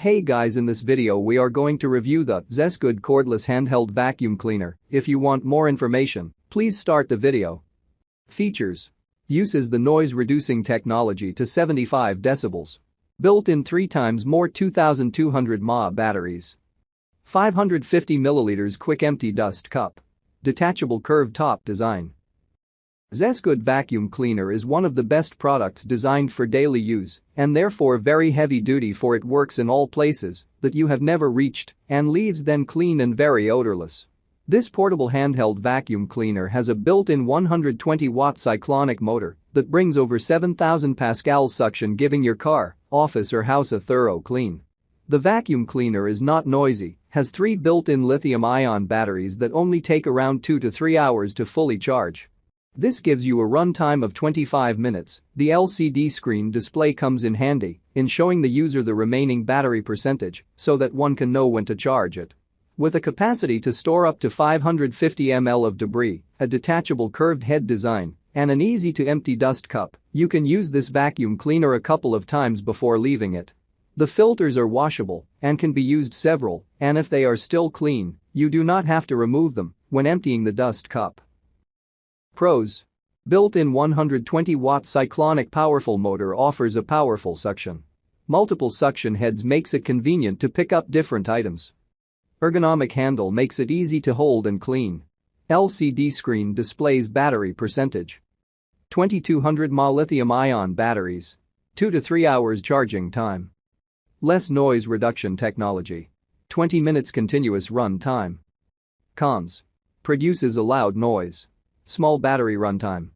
Hey guys, in this video we are going to review the ZesGood Cordless Handheld Vacuum Cleaner. If you want more information, please start the video. Features. Uses the noise-reducing technology to 75 decibels. Built-in 3 times more 2200 mAh batteries. 550 ml quick empty dust cup. Detachable curved top design. ZesGood Vacuum Cleaner is one of the best products designed for daily use and therefore very heavy duty, for it works in all places that you have never reached and leaves them clean and very odorless. This portable handheld vacuum cleaner has a built-in 120-watt cyclonic motor that brings over 7,000 Pascal suction, giving your car, office or house a thorough clean. The vacuum cleaner is not noisy, has 3 built-in lithium-ion batteries that only take around 2 to 3 hours to fully charge. This gives you a runtime of 25 minutes. The LCD screen display comes in handy in showing the user the remaining battery percentage so that one can know when to charge it. With a capacity to store up to 550 ml of debris, a detachable curved head design, and an easy-to-empty dust cup, you can use this vacuum cleaner a couple of times before leaving it. The filters are washable and can be used several, and if they are still clean, you do not have to remove them when emptying the dust cup. Pros. Built-in 120-watt cyclonic powerful motor offers a powerful suction. Multiple suction heads makes it convenient to pick up different items. Ergonomic handle makes it easy to hold and clean. LCD screen displays battery percentage. 2200 mAh lithium-ion batteries. 2 to 3 hours charging time. Less noise reduction technology. 20 minutes continuous run time. Cons. Produces a loud noise. Small battery runtime.